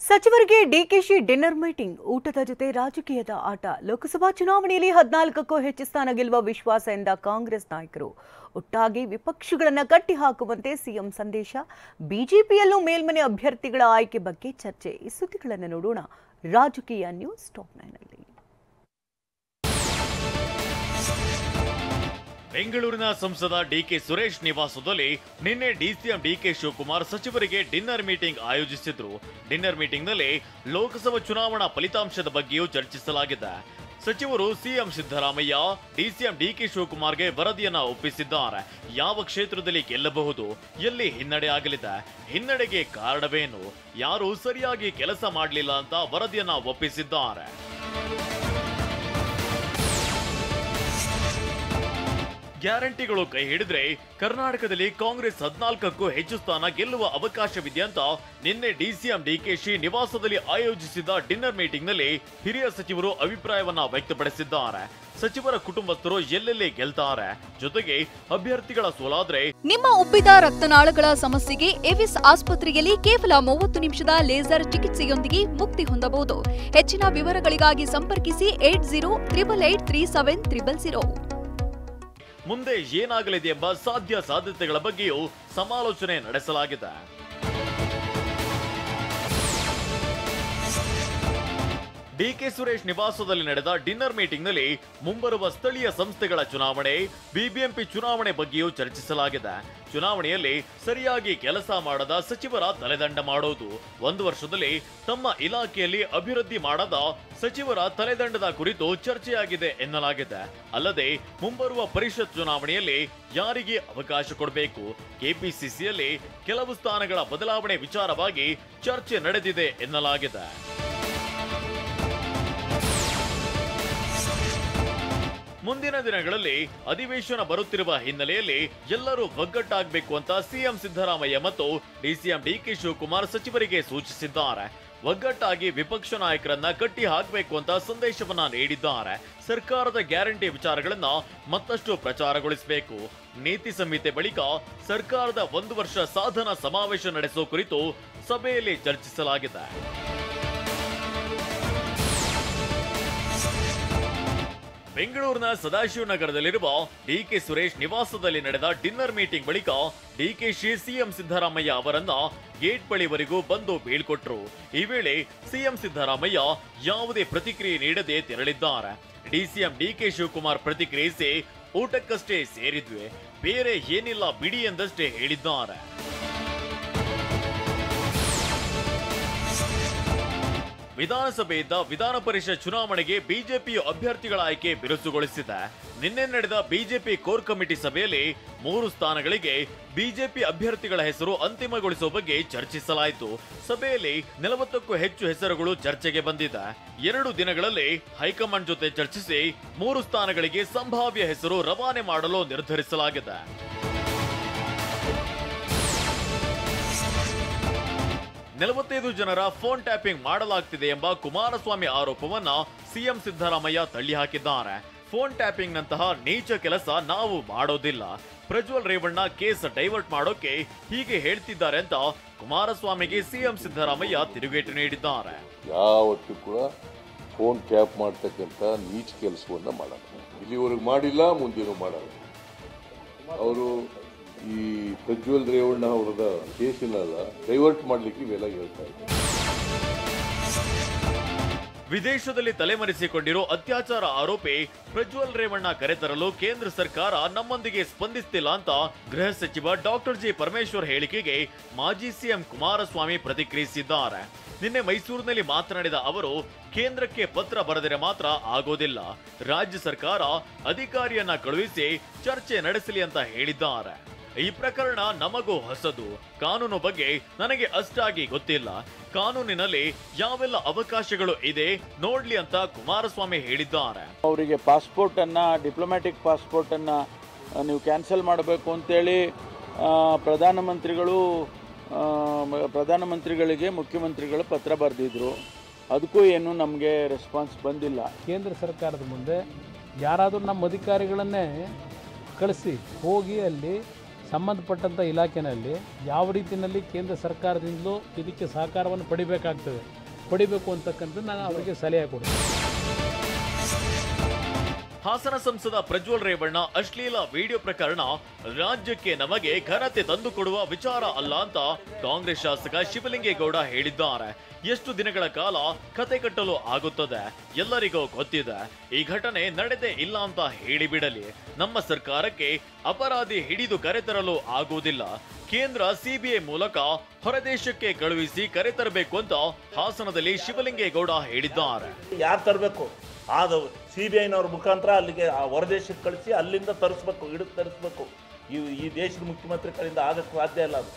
ಸಚಿವರಿಗೆ DKShi dinner meeting ಊಟದ ಜೊತೆ ರಾಜಕೀಯದ ಆಟ ಲೋಕಸಭಾ ಚುನಾವಣೆಯಲ್ಲಿ 14ಕ್ಕೂ ಹೆಚ್ಚು ಸ್ಥಾನ ಗೆಲ್ಲುವ ವಿಶ್ವಾಸ ಎಂದ ಕಾಂಗ್ರೆಸ್ ನಾಯಕರು ಒಟ್ಟಾಗಿ ವಿಪಕ್ಷಗಳನ್ನು ಕಟ್ಟಿ ಹಾಕುವಂತೆ ಸಿಎಂ ಸಂದೇಶ ಬಿಜೆಪಿಯಲ್ಲೂ ಮೇಲ್ಮನೆ ಅಭ್ಯರ್ಥಿಗಳ ಆಯ್ಕೆ ಬಗ್ಗೆ ಚರ್ಚೆ ಈ ಸುದ್ದಿಗಳನ್ನು ನೋಡೋಣ ರಾಜಕೀಯ ನ್ಯೂಸ್ ಟಾಪ್ 9 ನಲ್ಲಿ ಬೆಂಗಳೂರಿನ ಸಂಸದ ಡಿಕೆ ಸುರೇಶ್ ನಿವಾಸದಲ್ಲಿ ನಿನ್ನೆ ಡಿಸಿಎಂ ಡಿಕೆ ಶಿವಕುಮಾರ್ ಸಚಿವರಿಗೆ ಡಿನ್ನರ್ ಮೀಟಿಂಗ್ ಆಯೋಜಿಸಿದ್ರು. ಡಿನ್ನರ್ ಮೀಟಿಂಗ್ನಲ್ಲಿ ಲೋಕಸಭಾ ಚುನಾವಣಾ ಫಲಿತಾಂಶದ ಬಗ್ಗೆಯೂ ಚರ್ಚಿಸಲಾಗಿದೆ. ಸಚಿವರು ಸಿಎಂ ಸಿದ್ದರಾಮಯ್ಯ ಡಿಸಿಎಂ ಡಿಕೆ ಶಿವಕುಮಾರ್ಗೆ ವರದಿಯನ್ನ ಒಪ್ಪಿಸಿದ್ದಾರೆ. ಯಾವ ಕ್ಷೇತ್ರದಲ್ಲಿ ಗೆಲ್ಲಬಹುದು, ಎಲ್ಲಿ ಹಿನ್ನಡೆ ಆಗಲಿದೆ, ಹಿನ್ನಡೆಗೆ ಕಾರಣವೇನು, ಯಾರು ಸರಿಯಾಗಿ ಕೆಲಸ ಮಾಡಲಿಲ್ಲ ಅಂತ ವರದಿಯನ್ನ ಒಪ್ಪಿಸಿದ್ದಾರೆ. ಗ್ಯಾರಂಟಿಗಳು ಕೈ ಹಿಡಿದ್ರೆ ಕರ್ನಾಟಕದಲ್ಲಿ ಕಾಂಗ್ರೆಸ್ 14ಕ್ಕೂ ಹೆಚ್ಚು ಸ್ಥಾನ ಗೆಲ್ಲುವ ಅವಕಾಶವಿದೆ ಅಂತ ನಿನ್ನೆ ಡಿಸಿಎಂ ಡಿಕೆಶಿ ನಿವಾಸದಲ್ಲಿ ಆಯೋಜಿಸಿದ ಡಿನ್ನರ್ ಮೀಟಿಂಗ್ ನಲ್ಲಿ ಹಿರಿಯ ಸಚಿವರು ಅಭಿಪ್ರಾಯವನ್ನ ವ್ಯಕ್ತಪಡಿಸಿದ್ದಾರೆ. ಸಚಿವರ ಕುಟುಂಬಸ್ಥರು ಎಲ್ಲೆಲ್ಲಿ ಗೆಲ್ತಾರೆ, ಜೊತೆಗೆ ಅಭ್ಯರ್ಥಿಗಳ ಸೋಲಾದ್ರೆ ನಿಮ್ಮ ಉಬ್ಬಿದ ರಕ್ತನಾಳಗಳ ಸಮಸ್ಯೆಗೆ ಎವಿಸ್ ಆಸ್ಪತ್ರೆಯಲ್ಲಿ ಕೇವಲ 30 ನಿಮಿಷದ ಲೇಸರ್ ಚಿಕಿತ್ಸೆಯೊಂದಿಗೆ ಮುಕ್ತಿ ಹೊಂದಬಹುದು. ಹೆಚ್ಚಿನ ವಿವರಗಳಿಗಾಗಿ ಸಂಪರ್ಕಿಸಿ 8088837300. ಮುಂದೆ ಏನಾಗಲಿದೆ ಎಂಬ ಸಾಧ್ಯತೆಗಳ ಬಗ್ಗೆಯೂ ಸಮಾಲೋಚನೆ ನಡೆಸಲಾಗಿದೆ. ಡಿಕೆ ಸುರೇಶ್ ನಿವಾಸದಲ್ಲಿ ನಡೆದ ಡಿನ್ನರ್ ಮೀಟಿಂಗ್ ನಲ್ಲಿ ಮುಂಬರುವ ಸ್ಥಳೀಯ ಸಂಸ್ಥೆಗಳ ಚುನಾವಣೆ, ಬಿಬಿಎಂಪಿ ಚುನಾವಣೆ ಬಗ್ಗೆಯೂ ಚರ್ಚಿಸಲಾಗಿದೆ. ಚುನಾವಣೆಯಲ್ಲಿ ಸರಿಯಾಗಿ ಕೆಲಸ ಮಾಡದ ಸಚಿವರ ತಲೆದಂಡ ಮಾಡೋದು, 1 ವರ್ಷದಲ್ಲಿ ತಮ್ಮ ಇಲಾಖೆಯಲ್ಲಿ ಅಭಿವೃದ್ಧಿ ಮಾಡದ ಸಚಿವರ ತಲೆದಂಡದ ಕುರಿತು ಚರ್ಚೆಯಾಗಿದೆ ಎನ್ನಲಾಗಿದೆ. ಅಲ್ಲದೆ ಮುಂಬರುವ ಪರಿಷತ್ ಚುನಾವಣೆಯಲ್ಲಿ ಯಾರಿಗೆ ಅವಕಾಶ ಕೊಡಬೇಕು, ಕೆಪಿಸಿಸಿಯಲ್ಲಿ ಕೆಲವು ಸ್ಥಾನಗಳ ಬದಲಾವಣೆ ವಿಚಾರವಾಗಿ ಚರ್ಚೆ ನಡೆದಿದೆ ಎನ್ನಲಾಗಿದೆ. ಮುಂದಿನ ದಿನಗಳಲ್ಲಿ ಅಧಿವೇಶನ ಬರುತ್ತಿರುವ ಹಿನ್ನೆಲೆಯಲ್ಲಿ ಎಲ್ಲರೂ ಒಗ್ಗಟ್ಟಾಗಬೇಕು ಅಂತ ಸಿಎಂ ಸಿದ್ದರಾಮಯ್ಯ ಮತ್ತು ಡಿಸಿಎಂ ಡಿಕೆ ಶಿವಕುಮಾರ್ ಸಚಿವರಿಗೆ ಸೂಚಿಸಿದ್ದಾರೆ. ಒಗ್ಗಟ್ಟಾಗಿ ವಿಪಕ್ಷ ನಾಯಕರನ್ನ ಕಟ್ಟಿ ಹಾಕಬೇಕು ಅಂತ ಸಂದೇಶವನ್ನ ನೀಡಿದ್ದಾರೆ. ಸರ್ಕಾರದ ಗ್ಯಾರಂಟಿ ವಿಚಾರಗಳನ್ನ ಮತ್ತಷ್ಟು ಪ್ರಚಾರಗೊಳಿಸಬೇಕು. ನೀತಿ ಸಂಹಿತೆ ಬಳಿಕ ಸರ್ಕಾರದ 1 ವರ್ಷ ಸಾಧನಾ ಸಮಾವೇಶ ನಡೆಸೋ ಕುರಿತು ಸಭೆಯಲ್ಲಿ ಚರ್ಚಿಸಲಾಗಿದೆ. ಬೆಂಗಳೂರಿನ ಸದಾಶಿವನಗರದಲ್ಲಿರುವ ಡಿಕೆ ಸುರೇಶ್ ನಿವಾಸದಲ್ಲಿ ನಡೆದ ಡಿನ್ನರ್ ಮೀಟಿಂಗ್ ಬಳಿಕ ಡಿಕೆಶಿ ಸಿಎಂ ಸಿದ್ದರಾಮಯ್ಯ ಅವರನ್ನ ಗೇಟ್ ಬಳಿವರೆಗೂ ಬಂದು ಬೀಳ್ಕೊಟ್ರು. ಈ ವೇಳೆ ಸಿಎಂ ಸಿದ್ದರಾಮಯ್ಯ ಯಾವುದೇ ಪ್ರತಿಕ್ರಿಯೆ ನೀಡದೆ ತೆರಳಿದ್ದಾರೆ. ಡಿಸಿಎಂ ಡಿಕೆ ಶಿವಕುಮಾರ್ ಪ್ರತಿಕ್ರಿಯಿಸಿ ಊಟಕ್ಕಷ್ಟೇ ಸೇರಿದ್ವಿ, ಬೇರೆ ಏನಿಲ್ಲ ಬಿಡಿ ಎಂದಷ್ಟೇ ಹೇಳಿದ್ದಾರೆ. ವಿಧಾನಸಭೆಯಿಂದ ವಿಧಾನ ಪರಿಷತ್ ಚುನಾವಣೆಗೆ ಬಿಜೆಪಿ ಅಭ್ಯರ್ಥಿಗಳ ಆಯ್ಕೆ ಬಿರುಸುಗೊಳಿಸಿದೆ. ನಿನ್ನೆ ನಡೆದ ಬಿಜೆಪಿ ಕೋರ್ ಕಮಿಟಿ ಸಭೆಯಲ್ಲಿ 3 ಸ್ಥಾನಗಳಿಗೆ ಬಿಜೆಪಿ ಅಭ್ಯರ್ಥಿಗಳ ಹೆಸರು ಅಂತಿಮಗೊಳಿಸುವ ಬಗ್ಗೆ ಚರ್ಚಿಸಲಾಯಿತು. ಸಭೆಯಲ್ಲಿ 40ಕ್ಕೂ ಹೆಚ್ಚು ಹೆಸರುಗಳು ಚರ್ಚೆಗೆ ಬಂದಿದೆ. 2 ದಿನಗಳಲ್ಲಿ ಹೈಕಮಾಂಡ್ ಜೊತೆ ಚರ್ಚಿಸಿ 3 ಸ್ಥಾನಗಳಿಗೆ ಸಂಭಾವ್ಯ ಹೆಸರು ರವಾನೆ ಮಾಡಲು ನಿರ್ಧರಿಸಲಾಗಿದೆ. ನಲವತ್ತೈದು ಜನರ ಫೋನ್ ಟ್ಯಾಪಿಂಗ್ ಮಾಡಲಾಗ್ತಿದೆ ಎಂಬ ಕುಮಾರಸ್ವಾಮಿ ಆರೋಪವನ್ನ ಸಿಎಂ ಸಿದ್ದರಾಮಯ್ಯ ತಳ್ಳಿ ಹಾಕಿದ್ದಾರೆ. ಫೋನ್ ಟ್ಯಾಪಿಂಗ್ ನಂತಹ ನೀಚ ಕೆಲಸ ನಾವು ಮಾಡೋದಿಲ್ಲ. ಪ್ರಜ್ವಲ್ ರೇವಣ್ಣ ಕೇಸ್ ಡೈವರ್ಟ್ ಮಾಡೋಕೆ ಹೀಗೆ ಹೇಳ್ತಿದ್ದಾರೆ ಅಂತ ಕುಮಾರಸ್ವಾಮಿಗೆ ಸಿಎಂ ಸಿದ್ದರಾಮಯ್ಯ ತಿರುಗೇಟು ನೀಡಿದ್ದಾರೆ. ಯಾವತ್ತೂ ಕೂಡ ಫೋನ್ ಟ್ಯಾಪ್ ಮಾಡ್ತಕ್ಕಂಥ ನೀಚ ಕೆಲಸವನ್ನ ಮಾಡಲ್ಲ, ಇಲ್ಲಿವರೆಗೂ ಮಾಡಿಲ್ಲ, ಮುಂದೇನು ಮಾಡಲ್ಲ. ಅವರು ಈ ಪ್ರಜ್ವಲ್ ರೇವಣ್ಣ ಅವರದ ಕೇಸಿನಲ್ಲ ಡೈವರ್ಟ್ ಮಾಡಲಿಕ್ಕೆ ಇವೆಲ್ಲ ಹೇಳ್ತಾ ಇದ್ದಾರೆ. ವಿದೇಶದಲ್ಲಿ ತಲೆಮರೆಸಿಕೊಂಡಿರೋ ಅತ್ಯಾಚಾರ ಆರೋಪಿ ಪ್ರಜ್ವಲ್ ರೇವಣ್ಣ ಕರೆತರಲು ಕೇಂದ್ರ ಸರ್ಕಾರ ನಮ್ಮೊಂದಿಗೆ ಸ್ಪಂದಿಸುತ್ತಿಲ್ಲ ಅಂತ ಗೃಹ ಸಚಿವ ಡಾಕ್ಟರ್ ಜಿ ಪರಮೇಶ್ವರ್ ಹೇಳಿಕೆಗೆ ಮಾಜಿ ಸಿಎಂ ಕುಮಾರಸ್ವಾಮಿ ಪ್ರತಿಕ್ರಿಯಿಸಿದ್ದಾರೆ. ನಿನ್ನೆ ಮೈಸೂರಿನಲ್ಲಿ ಮಾತನಾಡಿದ ಅವರು, ಕೇಂದ್ರಕ್ಕೆ ಪತ್ರ ಬರೆದರೆ ಮಾತ್ರ ಆಗೋದಿಲ್ಲ, ರಾಜ್ಯ ಸರ್ಕಾರ ಅಧಿಕಾರಿಯನ್ನ ಕಳುಹಿಸಿ ಚರ್ಚೆ ನಡೆಸಲಿ ಅಂತ ಹೇಳಿದ್ದಾರೆ. ಈ ಪ್ರಕರಣ ನಮಗೂ ಹೊಸದು, ಕಾನೂನು ಬಗ್ಗೆ ನನಗೆ ಅಷ್ಟಾಗಿ ಗೊತ್ತಿಲ್ಲ, ಕಾನೂನಿನಲ್ಲಿ ಯಾವೆಲ್ಲ ಅವಕಾಶಗಳು ಇದೆ ನೋಡ್ಲಿ ಅಂತ ಕುಮಾರಸ್ವಾಮಿ ಹೇಳಿದ್ದಾರೆ. ಅವರಿಗೆ ಪಾಸ್ಪೋರ್ಟ್ ಅನ್ನ, ಡಿಪ್ಲೊಮ್ಯಾಟಿಕ್ ಪಾಸ್ಪೋರ್ಟ್ ಅನ್ನ ನೀವು ಕ್ಯಾನ್ಸಲ್ ಮಾಡಬೇಕು ಅಂತೇಳಿ ಪ್ರಧಾನಮಂತ್ರಿಗಳಿಗೆ ಮುಖ್ಯಮಂತ್ರಿಗಳು ಪತ್ರ ಬರೆದಿದ್ರು. ಅದಕ್ಕೂ ಏನು ನಮಗೆ ರೆಸ್ಪಾನ್ಸ್ ಬಂದಿಲ್ಲ. ಕೇಂದ್ರ ಸರ್ಕಾರದ ಮುಂದೆ ಯಾರಾದರೂ ನಮ್ಮ ಅಧಿಕಾರಿಗಳನ್ನೇ ಕಳಿಸಿ ಹೋಗಿ ಅಲ್ಲಿ ಸಂಬಂಧಪಟ್ಟಂಥ ಇಲಾಖೆಯಲ್ಲಿ ಯಾವ ರೀತಿಯಲ್ಲಿ ಕೇಂದ್ರ ಸರ್ಕಾರದಿಂದಲೂ ಇದಕ್ಕೆ ಸಹಕಾರವನ್ನು ಪಡಿಬೇಕು ಅಂತಕ್ಕಂಥದ್ದು ನಾನು ಅವರಿಗೆ ಸಲಹೆ ಕೊಡ್ತೀನಿ. ಹಾಸನ ಸಂಸದ ಪ್ರಜ್ವಲ್ ರೇವಣ್ಣ ಅಶ್ಲೀಲ ವಿಡಿಯೋ ಪ್ರಕರಣ ರಾಜ್ಯಕ್ಕೆ ನಮಗೆ ಘನತೆ ತಂದುಕೊಡುವ ವಿಚಾರ ಅಲ್ಲ ಅಂತ ಕಾಂಗ್ರೆಸ್ ಶಾಸಕ ಶಿವಲಿಂಗೇಗೌಡ ಹೇಳಿದ್ದಾರೆ. ಎಷ್ಟು ದಿನಗಳ ಕಾಲ ಕತೆ ಕಟ್ಟಲು ಆಗುತ್ತದೆ ಎಲ್ಲರಿಗೂ ಗೊತ್ತಿದೆ. ಈ ಘಟನೆ ನಡೆದೇ ಇಲ್ಲ ಅಂತ ಹೇಳಿಬಿಡಲಿ. ನಮ್ಮ ಸರ್ಕಾರಕ್ಕೆ ಅಪರಾಧಿ ಹಿಡಿದು ಕರೆತರಲು ಆಗುವುದಿಲ್ಲ. ಕೇಂದ್ರ ಸಿಬಿಐ ಮೂಲಕ ಹೊರದೇಶಕ್ಕೆ ಕಳುಹಿಸಿ ಕರೆತರಬೇಕು ಅಂತ ಹಾಸನದಲ್ಲಿ ಶಿವಲಿಂಗೇಗೌಡ ಹೇಳಿದ್ದಾರೆ. ಯಾರು ತರಬೇಕು? ಅದು CBIನವ್ರ ಮುಖಾಂತರ ಅಲ್ಲಿಗೆ ಹೊರದೇಶಕ್ಕೆ ಕಳಿಸಿ ಅಲ್ಲಿಂದ ತರಿಸ್ಬೇಕು, ಹಿಡಿದು ತರಿಸ್ಬೇಕು. ಈ ದೇಶದ ಮುಖ್ಯಮಂತ್ರಿ ಕಡೆಯಿಂದ ಆಗಕ್ಕೆ ಸಾಧ್ಯ ಇಲ್ಲ ಅದು.